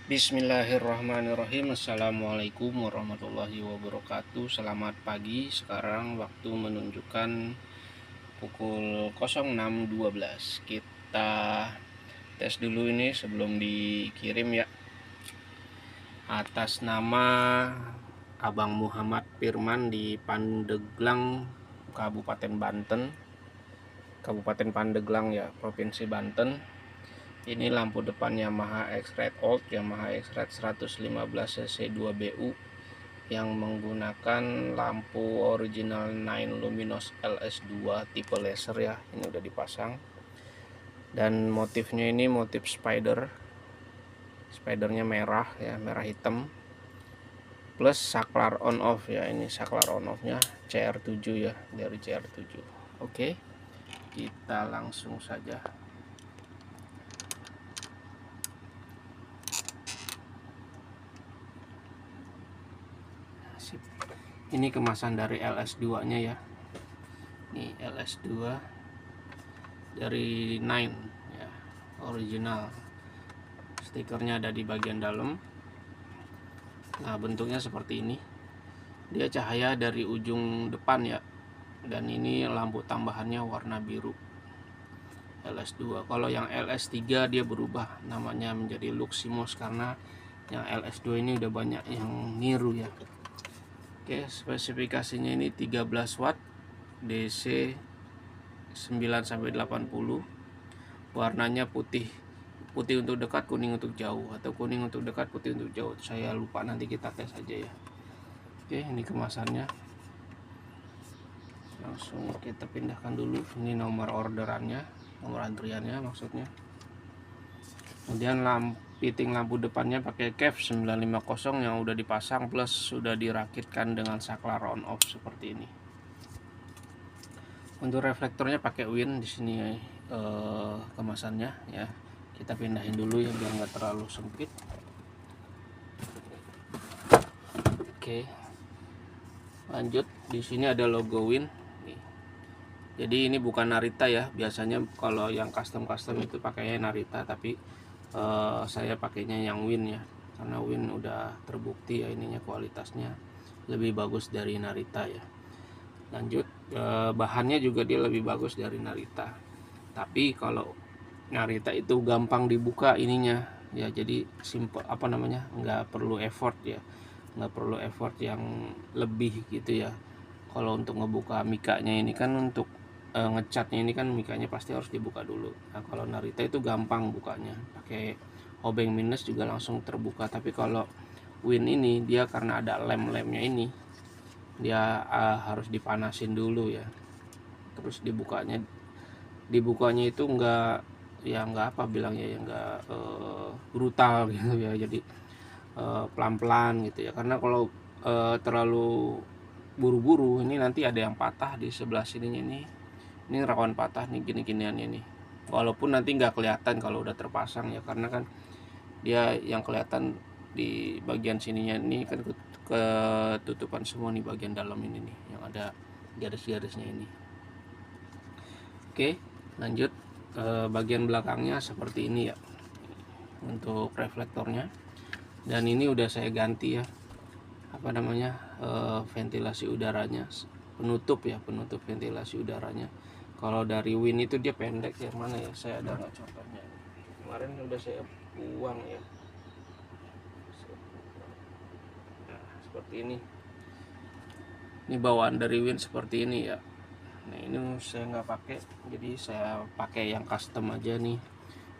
Bismillahirrahmanirrahim. Assalamualaikum warahmatullahi wabarakatuh. Selamat pagi. Sekarang waktu menunjukkan pukul 06.12. Kita tes dulu ini sebelum dikirim ya. Atas nama Abang Muhammad Firman di Pandeglang, Kabupaten Banten. Kabupaten Pandeglang ya, Provinsi Banten. Ini lampu depan Yamaha X-Rite Old, Yamaha X-Rite 115 cc 2BU yang menggunakan lampu original 9 Luminous LS2 tipe laser ya. Ini udah dipasang. Dan motifnya ini motif spider. Spidernya merah ya, merah hitam. Plus saklar on off ya. Ini saklar on off-nya CR7 ya, dari CR7. Oke. Kita langsung saja. Ini kemasan dari LS2 nya ya. Ini LS2 dari 9 ya, original. Stikernya ada di bagian dalam. Nah, bentuknya seperti ini. Dia cahaya dari ujung depan ya. Dan ini lampu tambahannya warna biru. LS2. Kalau yang LS3 dia berubah namanya menjadi Luximos karena yang LS2 ini udah banyak yang niru ya. Oke, spesifikasinya ini 13 watt DC 9-80. Warnanya putih. Putih untuk dekat, kuning untuk jauh, atau kuning untuk dekat, putih untuk jauh. Saya lupa, nanti kita tes aja ya. Oke, ini kemasannya. Langsung kita pindahkan dulu. Ini nomor orderannya, nomor antriannya maksudnya. Kemudian fitting lampu depannya pakai KEF 950 yang udah dipasang plus sudah dirakitkan dengan saklar on off seperti ini. Untuk reflektornya pakai Win di sini kemasannya ya. Kita pindahin dulu ya biar nggak terlalu sempit. Oke. Lanjut, di sini ada logo Win. Jadi ini bukan Narita ya. Biasanya kalau yang custom itu pakainya Narita, tapi saya pakainya yang Win ya, karena Win udah terbukti ya ininya kualitasnya lebih bagus dari Narita ya. Lanjut, bahannya juga dia lebih bagus dari Narita, tapi kalau Narita itu gampang dibuka ininya ya, jadi simple nggak perlu effort ya, nggak perlu effort yang lebih gitu ya. Kalau untuk ngebuka mikanya ini kan, untuk ngecatnya ini kan mikanya pasti harus dibuka dulu. Nah, kalau Narita itu gampang bukanya, pakai obeng minus juga langsung terbuka. Tapi kalau Win ini dia karena ada lem-lemnya ini, dia harus dipanasin dulu ya. Terus dibukanya itu nggak apa bilangnya ya, nggak brutal gitu ya. Jadi pelan-pelan gitu ya. Karena kalau terlalu buru-buru ini nanti ada yang patah di sebelah sininya ini. Ini rawan patah nih gini-ginian ini. Walaupun nanti nggak kelihatan kalau udah terpasang ya, karena kan dia yang kelihatan di bagian sininya ini kan ketutupan semua nih bagian dalam ini nih yang ada garis-garisnya ini. Oke, lanjut bagian belakangnya seperti ini ya untuk reflektornya. Dan ini udah saya ganti ya ventilasi udaranya, penutup ventilasi udaranya. Kalau dari Win itu dia pendek ya, mana ya, saya ada nggak contohnya, kemarin udah saya buang ya. Nah, seperti ini bawaan dari Win seperti ini ya. Nah, ini saya nggak pakai, jadi saya pakai yang custom aja nih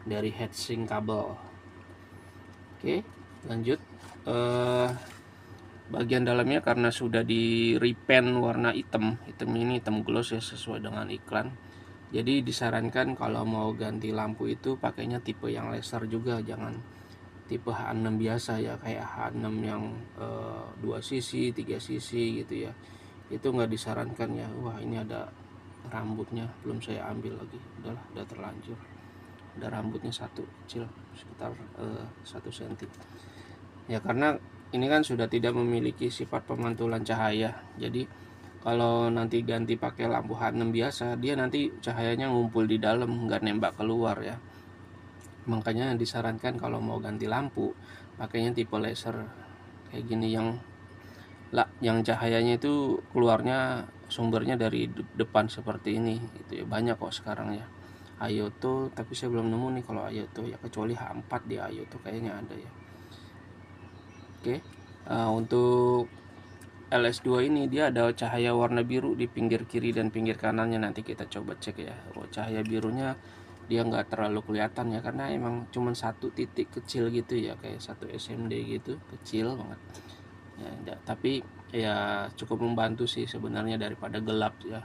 dari heatsink kabel. Oke, lanjut. Bagian dalamnya karena sudah di repaint warna hitam ini hitam gloss ya, sesuai dengan iklan. Jadi disarankan kalau mau ganti lampu itu pakainya tipe yang laser juga, jangan tipe H6 biasa ya, kayak H6 yang 2 cc 3 cc gitu ya. Itu nggak disarankan ya. Wah, ini ada rambutnya belum saya ambil lagi, udah terlanjur. Ada rambutnya satu kecil sekitar 1 cm ya, karena ini kan sudah tidak memiliki sifat pemantulan cahaya. Jadi kalau nanti ganti pakai lampu H6 biasa, dia nanti cahayanya ngumpul di dalam, nggak nembak keluar ya. Makanya disarankan kalau mau ganti lampu pakainya tipe laser kayak gini, yang cahayanya itu keluarnya sumbernya dari depan seperti ini gitu ya. Banyak kok sekarang ya Ayoto, tapi saya belum nemu nih kalau Ayoto ya, kecuali H4 di Ayoto kayaknya ada ya. Oke. Untuk LS2 ini dia ada cahaya warna biru di pinggir kiri dan pinggir kanannya, nanti kita coba cek ya. Cahaya birunya dia nggak terlalu kelihatan ya, karena emang cuma satu titik kecil gitu ya, kayak satu SMD gitu, kecil banget ya. Tapi ya cukup membantu sih sebenarnya daripada gelap ya.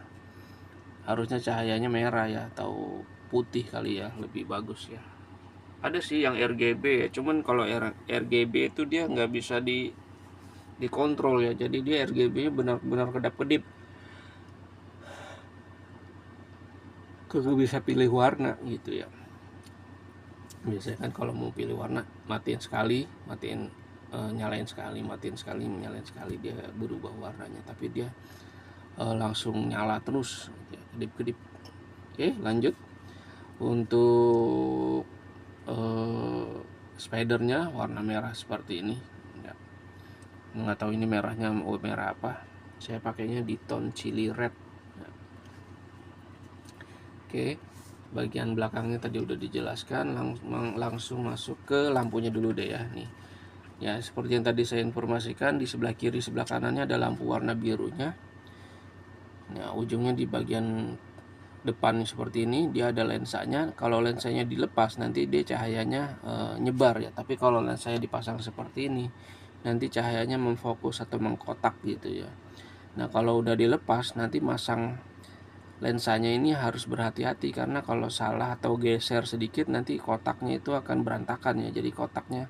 Harusnya cahayanya merah ya, atau putih kali ya, lebih bagus ya. Ada sih yang RGB ya, cuman kalau RGB itu dia nggak bisa dikontrol ya, jadi dia RGB nya benar-benar kedap-kedip, kagak bisa pilih warna gitu ya. Biasanya kan kalau mau pilih warna matiin sekali, nyalain sekali, matiin sekali, nyalain sekali, dia berubah warnanya. Tapi dia langsung nyala terus ya, kedip-kedip. Oke, lanjut. Untuk spidernya warna merah seperti ini ya. Nggak tahu ini merahnya merah apa, saya pakainya di tone chili red ya. Oke, bagian belakangnya tadi udah dijelaskan, langsung masuk ke lampunya dulu deh ya. Nih ya, seperti yang tadi saya informasikan, di sebelah kiri sebelah kanannya ada lampu warna birunya. Nah, ujungnya di bagian depan seperti ini, dia ada lensanya. Kalau lensanya dilepas nanti dia cahayanya nyebar ya, tapi kalau lensanya dipasang seperti ini nanti cahayanya memfokus atau mengkotak gitu ya. Nah, kalau udah dilepas nanti masang lensanya ini harus berhati-hati, karena kalau salah atau geser sedikit nanti kotaknya itu akan berantakan ya. Jadi kotaknya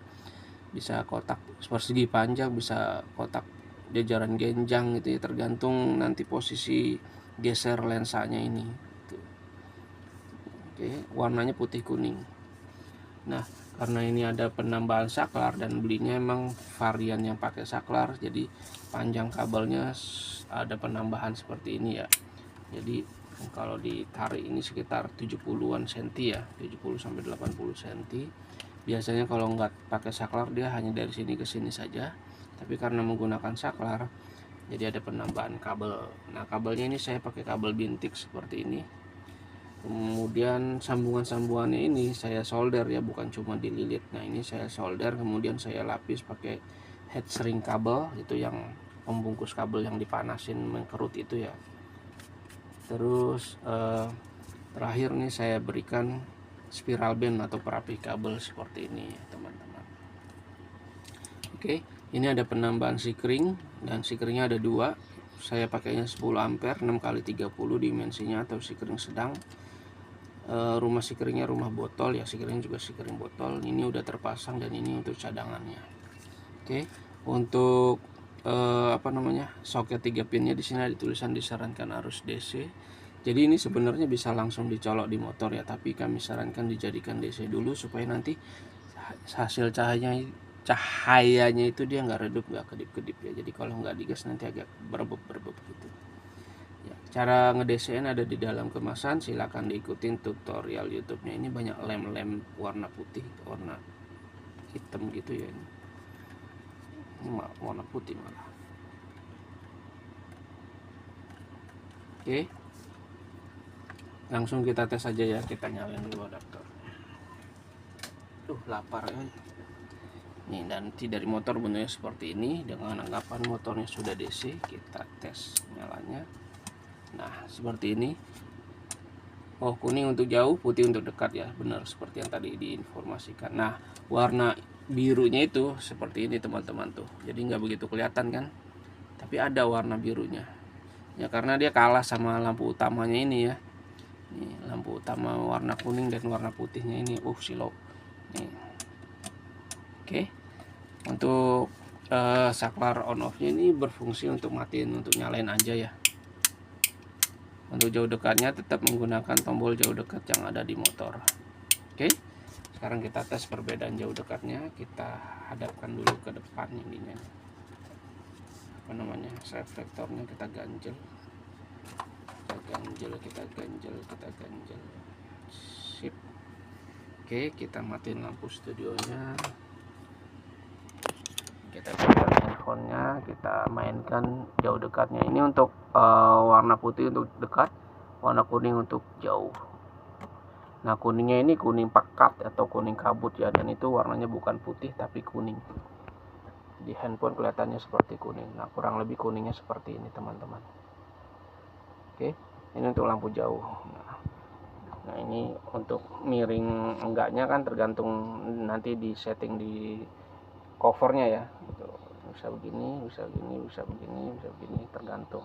bisa kotak persegi panjang, bisa kotak jajaran genjang gitu ya, tergantung nanti posisi geser lensanya ini. Oke, warnanya putih kuning. Nah, karena ini ada penambahan saklar dan belinya emang varian yang pakai saklar, jadi panjang kabelnya ada penambahan seperti ini ya. Jadi kalau ditarik ini sekitar 70-an senti ya, 70 sampai 80 senti. Biasanya kalau nggak pakai saklar dia hanya dari sini ke sini saja, tapi karena menggunakan saklar jadi ada penambahan kabel. Nah, kabelnya ini saya pakai kabel bintik seperti ini. Kemudian sambungan-sambungannya ini saya solder ya, bukan cuma dililit. Nah, ini saya solder, kemudian saya lapis pakai head shrink kabel, itu yang pembungkus kabel yang dipanasin mengkerut itu ya. Terus terakhir nih saya berikan spiral band atau perapi kabel seperti ini ya teman-teman. Oke, ini ada penambahan sikring, dan sikringnya ada dua. Saya pakainya 10 ampere 6x30 dimensinya, atau sikring sedang. Rumah sikringnya rumah botol ya, sikringnya juga sikring botol. Ini udah terpasang dan ini untuk cadangannya. Oke, untuk soket 3 pinnya di sini ada tulisan disarankan arus DC. Jadi ini sebenarnya bisa langsung dicolok di motor ya, tapi kami sarankan dijadikan DC dulu supaya nanti hasil cahayanya itu dia nggak redup, nggak kedip-kedip ya. Jadi kalau nggak digas nanti agak berebut gitu ya. Cara nge-DCN ada di dalam kemasan, silahkan diikutin tutorial YouTube-nya. Ini banyak lem-lem warna putih, warna hitam gitu ya. Ini warna putih malah. Oke, langsung kita tes aja ya. Kita nyalain dulu adaptor. Lapar ya. Nih, nanti dari motor bentuknya seperti ini. Dengan anggapan motornya sudah DC, kita tes nyalanya. Nah, seperti ini. Oh, kuning untuk jauh, putih untuk dekat ya. Benar seperti yang tadi diinformasikan. Nah, warna birunya itu seperti ini teman-teman tuh. Jadi nggak begitu kelihatan kan, tapi ada warna birunya ya, karena dia kalah sama lampu utamanya ini ya. Nih, lampu utama warna kuning dan warna putihnya ini silo nih. Oke, untuk saklar on off nya ini berfungsi untuk matiin, untuk nyalain aja ya. Untuk jauh dekatnya tetap menggunakan tombol jauh dekat yang ada di motor. Oke, sekarang kita tes perbedaan jauh dekatnya. Kita hadapkan dulu ke depan ininya, reflektornya kita ganjel, kita ganjel. Sip. Oke, kita matiin lampu studionya, kita pegang handphonenya, kita mainkan jauh dekatnya. Ini untuk warna putih untuk dekat, warna kuning untuk jauh. Nah, kuningnya ini kuning pekat atau kuning kabut ya, dan itu warnanya bukan putih tapi kuning. Di handphone kelihatannya seperti kuning. Nah, kurang lebih kuningnya seperti ini teman-teman. Oke, ini untuk lampu jauh. Nah, ini untuk miring enggaknya kan tergantung nanti di setting di covernya ya. Bisa begini, bisa begini, bisa begini, bisa begini, tergantung.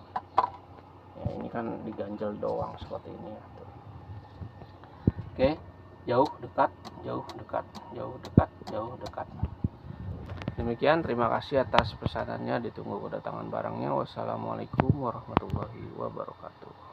Ya, ini kan diganjel doang seperti ini ya. Oke, jauh, dekat, jauh, dekat, jauh, dekat, jauh, dekat. Demikian, terima kasih atas pesanannya, ditunggu kedatangan barangnya. Wassalamualaikum warahmatullahi wabarakatuh.